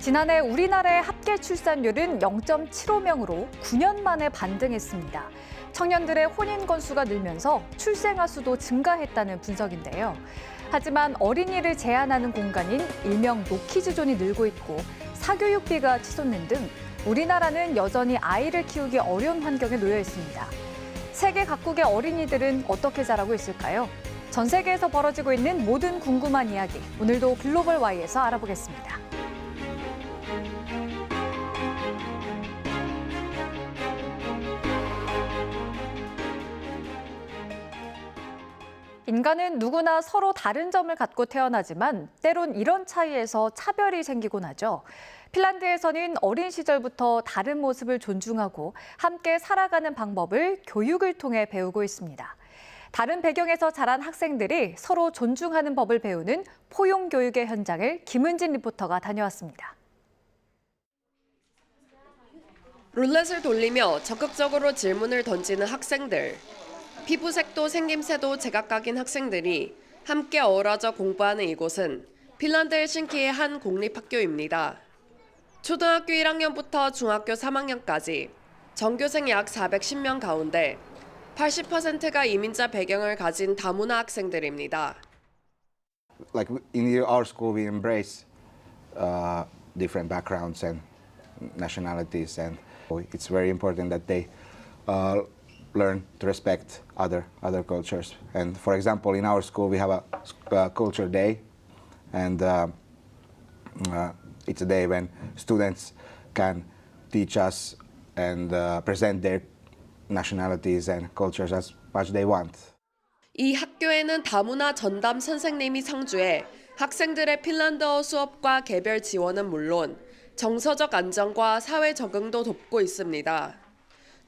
지난해 우리나라의 합계 출산율은 0.75명으로 9년 만에 반등했습니다. 청년들의 혼인 건수가 늘면서 출생아 수도 증가했다는 분석인데요. 하지만 어린이를 제한하는 공간인 일명 노키즈존이 늘고 있고 사교육비가 치솟는 등 우리나라는 여전히 아이를 키우기 어려운 환경에 놓여 있습니다. 세계 각국의 어린이들은 어떻게 자라고 있을까요? 전 세계에서 벌어지고 있는 모든 궁금한 이야기, 오늘도 글로벌 Y에서 알아보겠습니다. 인간은 누구나 서로 다른 점을 갖고 태어나지만 때론 이런 차이에서 차별이 생기곤 하죠. 핀란드에서는 어린 시절부터 다른 모습을 존중하고 함께 살아가는 방법을 교육을 통해 배우고 있습니다. 다른 배경에서 자란 학생들이 서로 존중하는 법을 배우는 포용 교육의 현장을 김은진 리포터가 다녀왔습니다. 룰렛을 돌리며 적극적으로 질문을 던지는 학생들. 피부색도 생김새도 제각각인 학생들이 함께 어우러져 공부하는 이곳은 핀란드 헬싱키의 한 공립학교입니다. 초등학교 1학년부터 중학교 3학년까지 전교생 약 410명 가운데 80%가 이민자 배경을 가진 다문화 학생들입니다. Like in our school, we embrace different backgrounds and nationalities, and it's very important that they learn to respect other cultures. And for example, in our school, we have a culture day, and it's a day when students can teach us and present their nationalities and cultures as much they want. 이 학교에는 다문화 전담 선생님이 상주해 학생들의 핀란드어 수업과 개별 지원은 물론 정서적 안정과 사회 적응도 돕고 있습니다.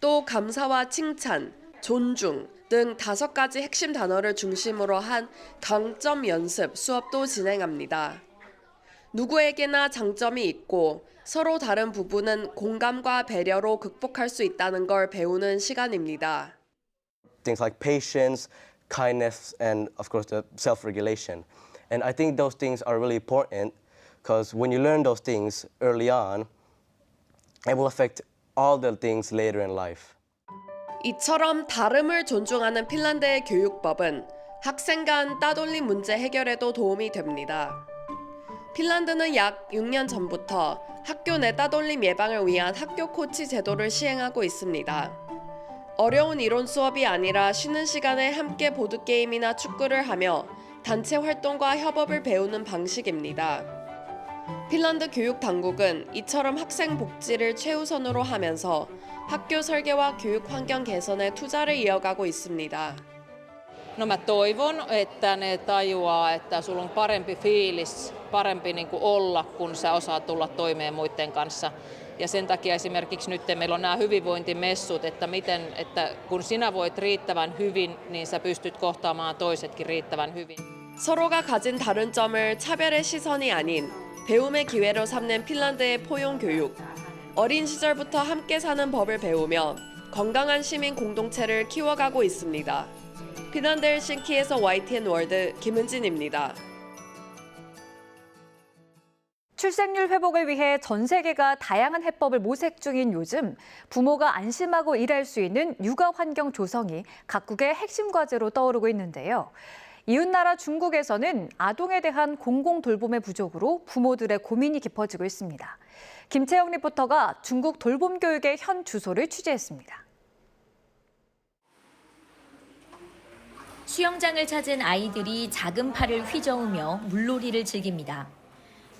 또 감사와 칭찬, 존중 등 5가지 핵심 단어를 중심으로 한 강점 연습 수업도 진행합니다. 누구에게나 장점이 있고 서로 다른 부분은 공감과 배려로 극복할 수 있다는 걸 배우는 시간입니다. Things like patience, kindness, and of course the self-regulation. And I think those things are really important because when you learn those things early on, it will affect all the things later in life. 이처럼 다름을 존중하는 핀란드의 교육법은 학생 간 따돌림 문제 해결에도 도움이 됩니다. 핀란드는 약 6년 전부터 학교 내 따돌림 예방을 위한 학교 코치 제도를 시행하고 있습니다. 어려운 이론 수업이 아니라 쉬는 시간에 함께 보드게임이나 축구를 하며 단체 활동과 협업을 배우는 방식입니다. 핀란드 교육 당국은 이처럼 학생 복지를 최우선으로 하면서 학교 설계와 교육 환경 개선에 투자를 이어가고 있습니다. No mä toivon, että ne tajuaa, että sulla on parempi fiilis, parempi niin kuin olla, kun sä osaat tulla toimeen muiden kanssa. Ja sen takia esimerkiksi nyt meillä on nämä hyvinvointimessut, että kun sinä voit riittävän hyvin, niin sä pystyt kohtaamaan toisetkin riittävän hyvin. 서로가 가진 다른 점을 차별의 시선이 아닌 배움의 기회로 삼는 핀란드의 포용 교육. 어린 시절부터 함께 사는 법을 배우며 건강한 시민 공동체를 키워가고 있습니다. 핀란드 헬싱키에서 YTN 월드 김은진입니다. 출생률 회복을 위해 전 세계가 다양한 해법을 모색 중인 요즘 부모가 안심하고 일할 수 있는 육아 환경 조성이 각국의 핵심 과제로 떠오르고 있는데요. 이웃나라 중국에서는 아동에 대한 공공 돌봄의 부족으로 부모들의 고민이 깊어지고 있습니다. 김채영 리포터가 중국 돌봄 교육의 현 주소를 취재했습니다. 수영장을 찾은 아이들이 작은 팔을 휘저으며 물놀이를 즐깁니다.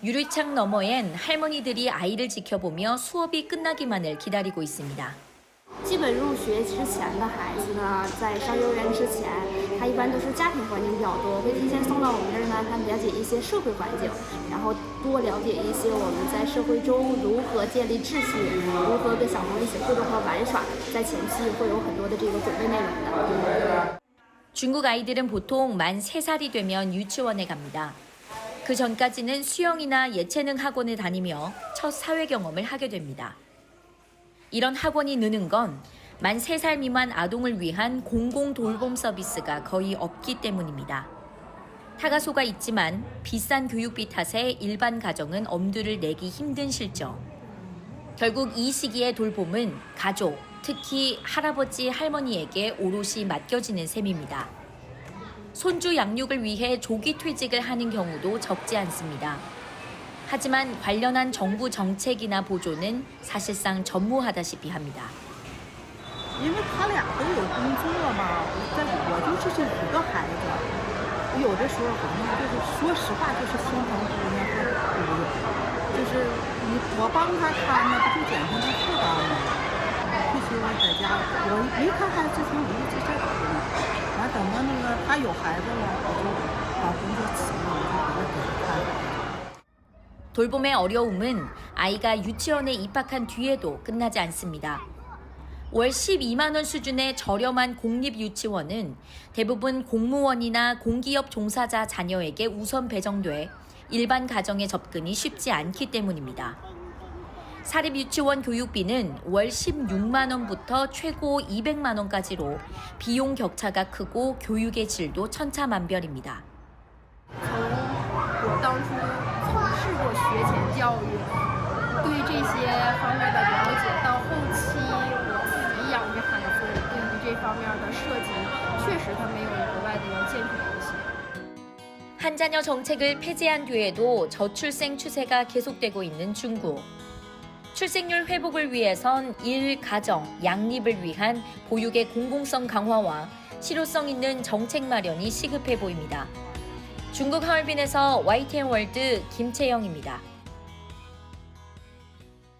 유리창 너머엔 할머니들이 아이를 지켜보며 수업이 끝나기만을 기다리고 있습니다. 基本入学之前的孩子呢，在上幼儿园之前，他一般都是家庭环境比较多，会提前送到我们这儿呢，他了解一些社会环境，然后多了解一些我们在社会中如何建立秩序，如何跟小朋友一起互动和玩耍，在前期会有很多的这个准备内容的。 중국 아이들은 보통 만 3살이 되면 유치원에 갑니다. 그 전까지는 수영이나 예체능 학원을 다니며 첫 사회 경험을 하게 됩니다. 이런 학원이 느는 건 만 3살 미만 아동을 위한 공공 돌봄 서비스가 거의 없기 때문입니다. 타가소가 있지만 비싼 교육비 탓에 일반 가정은 엄두를 내기 힘든 실정. 결국 이 시기의 돌봄은 가족, 특히 할아버지, 할머니에게 오롯이 맡겨지는 셈입니다. 손주 양육을 위해 조기 퇴직을 하는 경우도 적지 않습니다. 하지만 관련한 정부 정책이나 보조는 사실상 전무하다시피 합니다. 因为他俩都有工作嘛，我就是一个孩子，有的时候反正就是说实话，就是心疼姑娘和姑爷，就是我帮他看呢，不就减轻他负担吗？退休了在家，我离开孩子之前我一直在打工，完等到那个他有孩子了，我就把工作辞了，我就回来给他看。 돌봄의 어려움은 아이가 유치원에 입학한 뒤에도 끝나지 않습니다. 월 12만 원 수준의 저렴한 공립 유치원은 대부분 공무원이나 공기업 종사자 자녀에게 우선 배정돼 일반 가정에 접근이 쉽지 않기 때문입니다. 사립 유치원 교육비는 월 16만 원부터 최고 200만 원까지로 비용 격차가 크고 교육의 질도 천차만별입니다. 我当初从事过学前教育，对这些方面的了解，到后期我自己养育孩子，对于这方面的涉及，确实它没有国外的要健全一些。 한 자녀 정책을 폐지한 뒤에도 저출생 추세가 계속되고 있는 중국. 출생률 회복을 위해선 일, 가정, 양립을 위한 보육의 공공성 강화와 실효성 있는 정책 마련이 시급해 보입니다. 중국 하얼빈에서 YTN 월드 김채영입니다.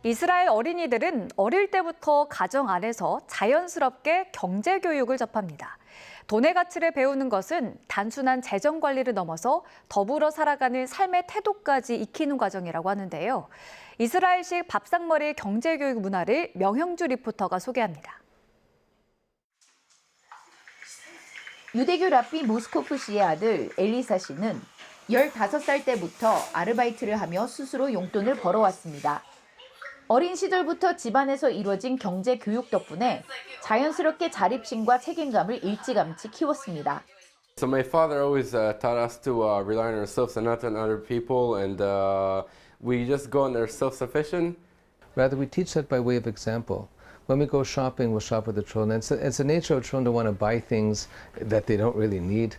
이스라엘 어린이들은 어릴 때부터 가정 안에서 자연스럽게 경제 교육을 접합니다. 돈의 가치를 배우는 것은 단순한 재정 관리를 넘어서 더불어 살아가는 삶의 태도까지 익히는 과정이라고 하는데요. 이스라엘식 밥상머리 경제교육 문화를 명형주 리포터가 소개합니다. 유대교 랍비 모스코프 씨의 아들 엘리사 씨는 15살 때부터 아르바이트를 하며 스스로 용돈을 벌어왔습니다. 어린 시절부터 집안에서 이루어진 경제 교육 덕분에 자연스럽게 자립심과 책임감을 일찌감치 키웠습니다. So my father always taught us to rely on ourselves and not on other people, and we just go on our self-sufficient. Rather, we teach that by way of example. When we go shopping, we'll shop with the children. It's the nature of children to want to buy things that they don't really need,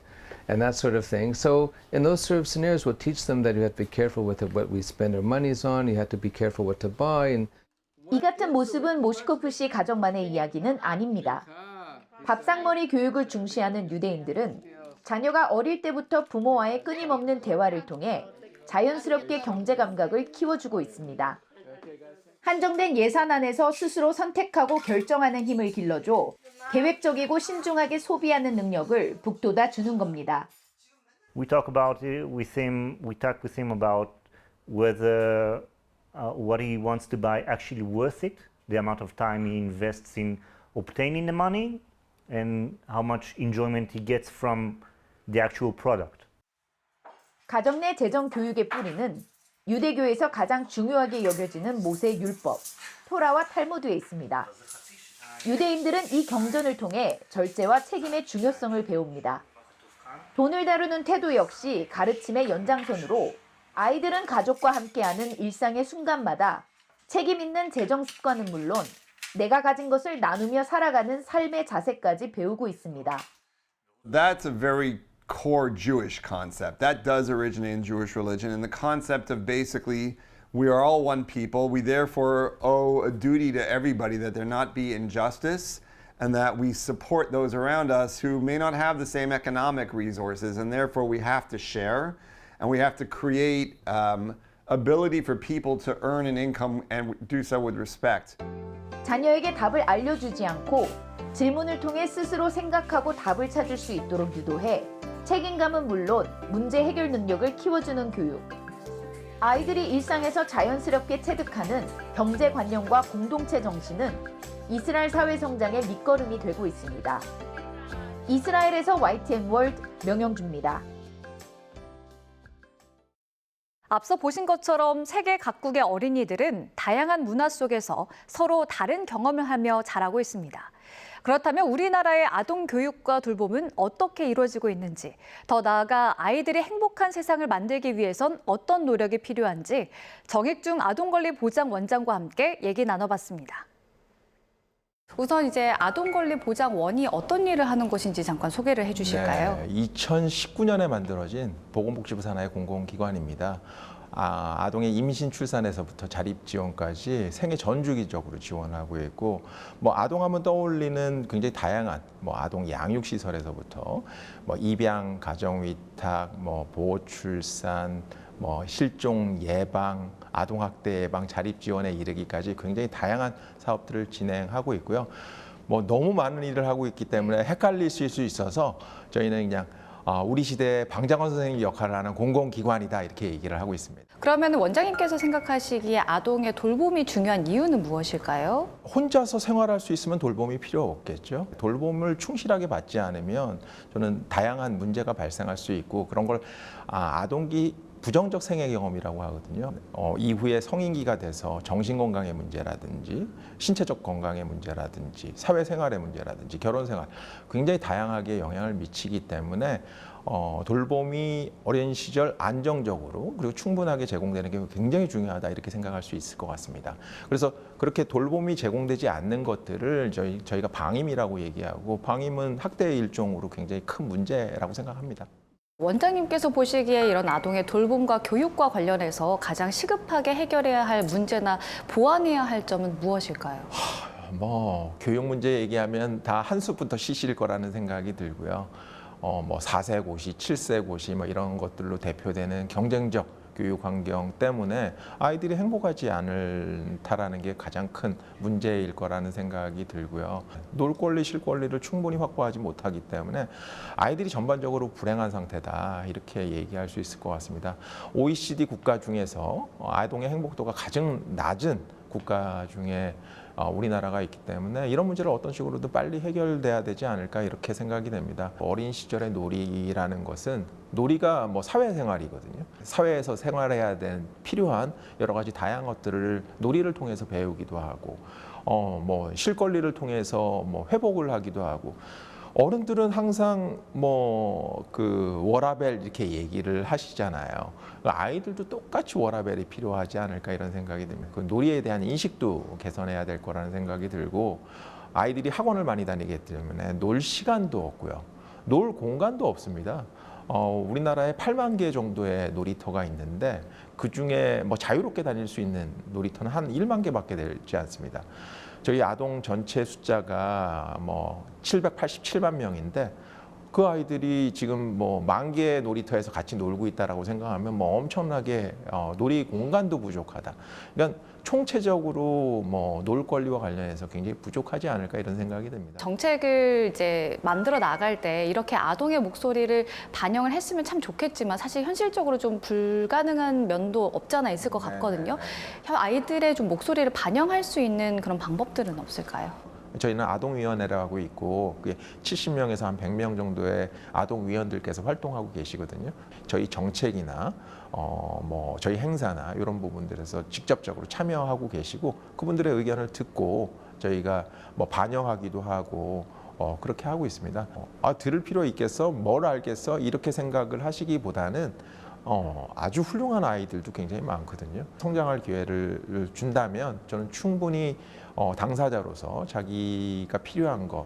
and that sort of thing. So in those sort of scenarios, we'll teach them that you have to be careful with what we spend our monies on. You have to be careful what to buy. And 이 같은 모습은 모스코프 씨 가정만의 이야기는 아닙니다. 밥상머리 교육을 중시하는 유대인들은 자녀가 어릴 때부터 부모와의 끊임없는 대화를 통해 자연스럽게 경제 감각을 키워주고 있습니다. 한정된 예산 안에서 스스로 선택하고 결정하는 힘을 길러줘 계획적이고 신중하게 소비하는 능력을 북돋아 주는 겁니다. We talk with him about whether what he wants to buy actually worth it, the amount of time he invests in obtaining the money, and how much enjoyment he gets from the actual product. 가정 내 재정 교육의 뿌리는 유대교에서 가장 중요하게 여겨지는 모세 율법, 토라와 탈무드에 있습니다. 유대인들은 이 경전을 통해 절제와 책임의 중요성을 배웁니다. 돈을 다루는 태도 역시 가르침의 연장선으로 아이들은 가족과 함께하는 일상의 순간마다 책임 있는 재정 습관은 물론 내가 가진 것을 나누며 살아가는 삶의 자세까지 배우고 있습니다. That's a very core Jewish concept. That does originate in Jewish religion, and the concept of basically we are all one people. We therefore owe a duty to everybody that there not be injustice, and that we support those around us who may not have the same economic resources, and therefore we have to share, and we have to create ability for people to earn an income and do so with respect. 자녀에게 답을 알려주지 않고 질문을 통해 스스로 생각하고 답을 찾을 수 있도록 유도해 책임감은 물론 문제 해결 능력을 키워주는 교육. 아이들이 일상에서 자연스럽게 체득하는 경제관념과 공동체 정신은 이스라엘 사회 성장의 밑거름이 되고 있습니다. 이스라엘에서 YTN 월드 명영주입니다. 앞서 보신 것처럼 세계 각국의 어린이들은 다양한 문화 속에서 서로 다른 경험을 하며 자라고 있습니다. 그렇다면 우리나라의 아동 교육과 돌봄은 어떻게 이루어지고 있는지, 더 나아가 아이들이 행복한 세상을 만들기 위해선 어떤 노력이 필요한지 정익중 아동권리보장원장과 함께 얘기 나눠봤습니다. 우선 이제 아동권리보장원이 어떤 일을 하는 곳인지 잠깐 소개를 해주실까요? 네, 2019년에 만들어진 보건복지부 산하의 공공기관입니다. 아동의 임신 출산에서부터 자립 지원까지 생애 전주기적으로 지원하고 있고, 아동하면 떠올리는 굉장히 다양한 아동 양육 시설에서부터 입양, 가정 위탁, 보호 출산, 실종 예방, 아동학대 예방, 자립 지원에 이르기까지 굉장히 다양한 사업들을 진행하고 있고요. 너무 많은 일을 하고 있기 때문에 헷갈리실 수 있어서 저희는 그냥 우리 시대의 방장원 선생님 역할을 하는 공공기관이다 이렇게 얘기를 하고 있습니다. 그러면 원장님께서 생각하시기에 아동의 돌봄이 중요한 이유는 무엇일까요? 혼자서 생활할 수 있으면 돌봄이 필요 없겠죠. 돌봄을 충실하게 받지 않으면 저는 다양한 문제가 발생할 수 있고, 그런 걸 아동기 부정적 생애 경험이라고 하거든요. 이후에 성인기가 돼서 정신건강의 문제라든지 신체적 건강의 문제라든지 사회생활의 문제라든지 결혼생활 굉장히 다양하게 영향을 미치기 때문에 돌봄이 어린 시절 안정적으로 그리고 충분하게 제공되는 게 굉장히 중요하다 이렇게 생각할 수 있을 것 같습니다. 그래서 그렇게 돌봄이 제공되지 않는 것들을 저희가 방임이라고 얘기하고, 방임은 학대의 일종으로 굉장히 큰 문제라고 생각합니다. 원장님께서 보시기에 이런 아동의 돌봄과 교육과 관련해서 가장 시급하게 해결해야 할 문제나 보완해야 할 점은 무엇일까요? 교육 문제 얘기하면 다 한 숲부터 시실 거라는 생각이 들고요. 4세 고시, 7세 고시 이런 것들로 대표되는 경쟁적 교육 환경 때문에 아이들이 행복하지 않다라는 게 가장 큰 문제일 거라는 생각이 들고요. 놀 권리, 쉴 권리를 충분히 확보하지 못하기 때문에 아이들이 전반적으로 불행한 상태다 이렇게 얘기할 수 있을 것 같습니다. OECD 국가 중에서 아동의 행복도가 가장 낮은 국가 중에 우리나라가 있기 때문에 이런 문제를 어떤 식으로든 빨리 해결돼야 되지 않을까 이렇게 생각이 됩니다. 어린 시절의 놀이라는 것은 놀이가 사회생활이거든요. 사회에서 생활해야 되는 필요한 여러 가지 다양한 것들을 놀이를 통해서 배우기도 하고, 쉴 권리를 통해서 회복을 하기도 하고, 어른들은 항상 워라밸 이렇게 얘기를 하시잖아요. 아이들도 똑같이 워라밸이 필요하지 않을까 이런 생각이 듭니다. 그 놀이에 대한 인식도 개선해야 될 거라는 생각이 들고, 아이들이 학원을 많이 다니기 때문에 놀 시간도 없고요. 놀 공간도 없습니다. 우리나라에 8만 개 정도의 놀이터가 있는데 그중에 자유롭게 다닐 수 있는 놀이터는 한 1만 개밖에 되지 않습니다. 저희 아동 전체 숫자가 787만 명인데 그 아이들이 지금 10,000 개의 놀이터에서 같이 놀고 있다라고 생각하면 엄청나게 놀이 공간도 부족하다. 그러니까 총체적으로 놀 권리와 관련해서 굉장히 부족하지 않을까 이런 생각이 듭니다. 정책을 이제 만들어 나갈 때 이렇게 아동의 목소리를 반영을 했으면 참 좋겠지만 사실 현실적으로 좀 불가능한 면도 없잖아 있을 것 같거든요. 아이들의 좀 목소리를 반영할 수 있는 그런 방법들은 없을까요? 저희는 아동위원회라고 있고 그게 70명에서 한 100명 정도의 아동위원들께서 활동하고 계시거든요. 저희 정책이나 저희 행사나 이런 부분들에서 직접적으로 참여하고 계시고 그분들의 의견을 듣고 저희가 반영하기도 하고 그렇게 하고 있습니다. 들을 필요 있겠어? 뭘 알겠어? 이렇게 생각을 하시기보다는 아주 훌륭한 아이들도 굉장히 많거든요. 성장할 기회를 준다면 저는 충분히 당사자로서 자기가 필요한 거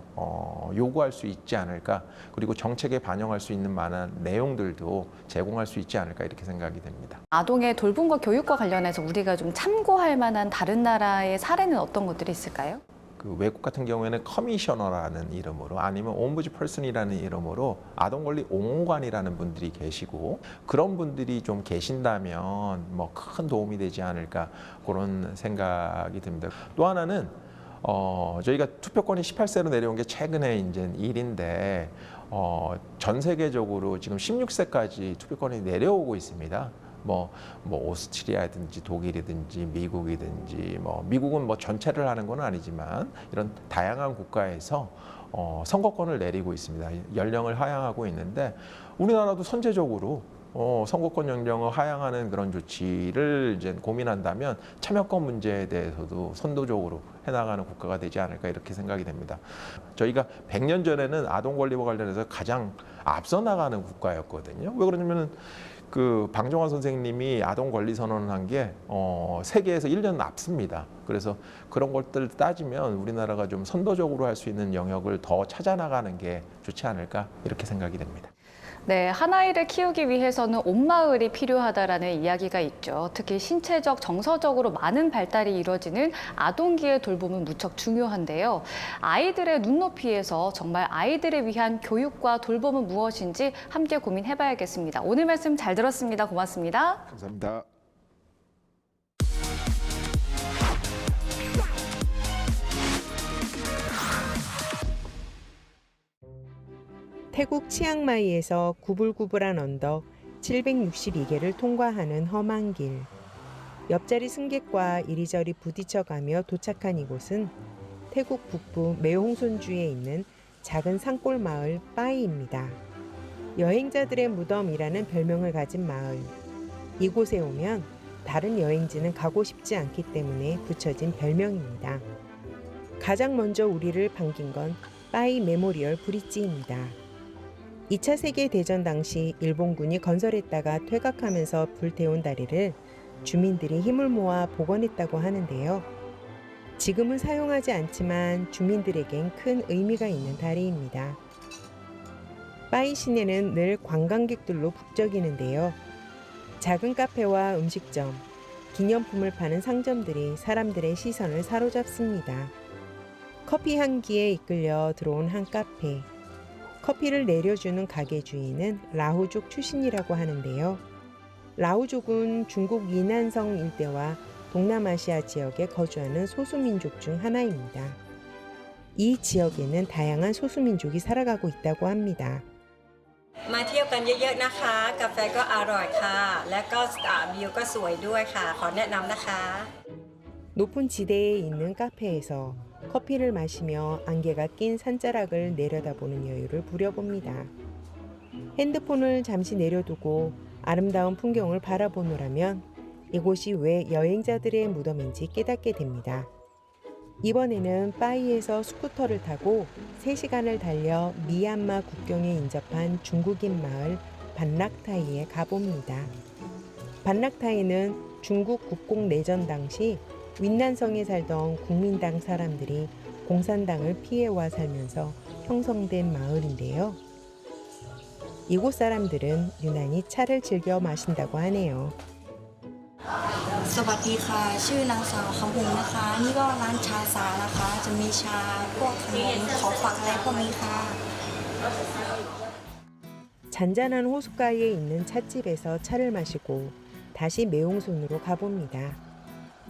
요구할 수 있지 않을까, 그리고 정책에 반영할 수 있는 만한 내용들도 제공할 수 있지 않을까 이렇게 생각이 됩니다. 아동의 돌봄과 교육과 관련해서 우리가 좀 참고할 만한 다른 나라의 사례는 어떤 것들이 있을까요? 그 외국 같은 경우에는 커미셔너라는 이름으로 아니면 옴부즈퍼슨이라는 이름으로 아동권리 옹호관이라는 분들이 계시고, 그런 분들이 좀 계신다면 큰 도움이 되지 않을까 그런 생각이 듭니다. 또 하나는 저희가 투표권이 18세로 내려온 게 최근에 이제 일인데 전 세계적으로 지금 16세까지 투표권이 내려오고 있습니다. 오스트리아든지 독일이든지 미국이든지 미국은 전체를 하는 건 아니지만 이런 다양한 국가에서 선거권을 내리고 있습니다. 연령을 하향하고 있는데 우리나라도 선제적으로 선거권 연령을 하향하는 그런 조치를 이제 고민한다면 참여권 문제에 대해서도 선도적으로 해나가는 국가가 되지 않을까 이렇게 생각이 됩니다. 저희가 100년 전에는 아동 권리와 관련해서 가장 앞서 나가는 국가였거든요. 왜 그러냐면은 그 방정환 선생님이 아동 권리 선언을 한 게 세계에서 1년 앞섭니다. 그래서 그런 것들 따지면 우리나라가 좀 선도적으로 할 수 있는 영역을 더 찾아나가는 게 좋지 않을까 이렇게 생각이 됩니다. 네, 한 아이를 키우기 위해서는 온 마을이 필요하다라는 이야기가 있죠. 특히 신체적, 정서적으로 많은 발달이 이루어지는 아동기의 돌봄은 무척 중요한데요. 아이들의 눈높이에서 정말 아이들을 위한 교육과 돌봄은 무엇인지 함께 고민해봐야겠습니다. 오늘 말씀 잘 들었습니다. 고맙습니다. 감사합니다. 태국 치앙마이에서 구불구불한 언덕 762개를 통과하는 험한 길. 옆자리 승객과 이리저리 부딪혀가며 도착한 이곳은 태국 북부 매홍손주에 있는 작은 산골 마을 빠이입니다. 여행자들의 무덤이라는 별명을 가진 마을. 이곳에 오면 다른 여행지는 가고 싶지 않기 때문에 붙여진 별명입니다. 가장 먼저 우리를 반긴 건 빠이 메모리얼 브릿지입니다. 2차 세계대전 당시 일본군이 건설했다가 퇴각하면서 불태운 다리를 주민들이 힘을 모아 복원했다고 하는데요. 지금은 사용하지 않지만 주민들에겐 큰 의미가 있는 다리입니다. 빠이 시내는 늘 관광객들로 북적이는데요. 작은 카페와 음식점, 기념품을 파는 상점들이 사람들의 시선을 사로잡습니다. 커피 향기에 이끌려 들어온 한 카페. 커피를 내려주는 가게 주인은 라후족 출신이라고 하는데요. 라후족은 중국 이난성 일대와 동남아시아 지역에 거주하는 소수민족 중 하나입니다. 이 지역에는 다양한 소수민족이 살아가고 있다고 합니다. มาเที่ยวกันเยอะๆนะคะ กาแฟก็อร่อยค่ะ และก็วิวก็สวยด้วยค่ะ ขอแนะนำนะคะ 높은 지대에 있는 카페에서 커피를 마시며 안개가 낀 산자락을 내려다보는 여유를 부려봅니다. 핸드폰을 잠시 내려두고 아름다운 풍경을 바라보노라면 이곳이 왜 여행자들의 무덤인지 깨닫게 됩니다. 이번에는 빠이에서 스쿠터를 타고 3시간을 달려 미얀마 국경에 인접한 중국인 마을 반락타이에 가봅니다. 반락타이는 중국 국공 내전 당시 윈난성에 살던 국민당 사람들이 공산당을 피해와 살면서 형성된 마을인데요. 이곳 사람들은 유난히 차를 즐겨 마신다고 하네요. สวัสดีค่ะ ชื่อนางสาวคำหงนะคะ นี่ก็ร้านชาสานะคะ จะมีชาพวกขนมของฝากอะไรพวกนี้ค่ะ 잔잔한 호숫가에 있는 찻집에서 차를 마시고 다시 매홍손으로 가봅니다.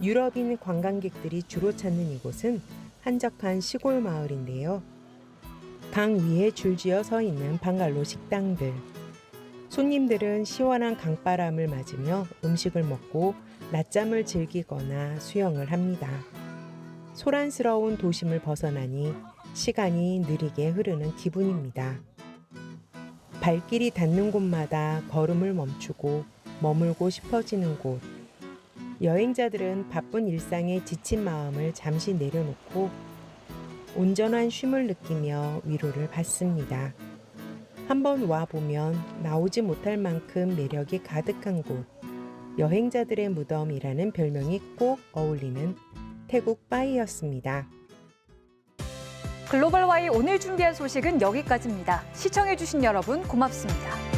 유럽인 관광객들이 주로 찾는 이곳은 한적한 시골 마을인데요. 강 위에 줄지어 서 있는 방갈로 식당들. 손님들은 시원한 강바람을 맞으며 음식을 먹고 낮잠을 즐기거나 수영을 합니다. 소란스러운 도심을 벗어나니 시간이 느리게 흐르는 기분입니다. 발길이 닿는 곳마다 걸음을 멈추고 머물고 싶어지는 곳. 여행자들은 바쁜 일상에 지친 마음을 잠시 내려놓고 온전한 쉼을 느끼며 위로를 받습니다. 한번 와보면 나오지 못할 만큼 매력이 가득한 곳, 여행자들의 무덤이라는 별명이 꼭 어울리는 태국 빠이였습니다. 글로벌 Y 오늘 준비한 소식은 여기까지입니다. 시청해주신 여러분 고맙습니다.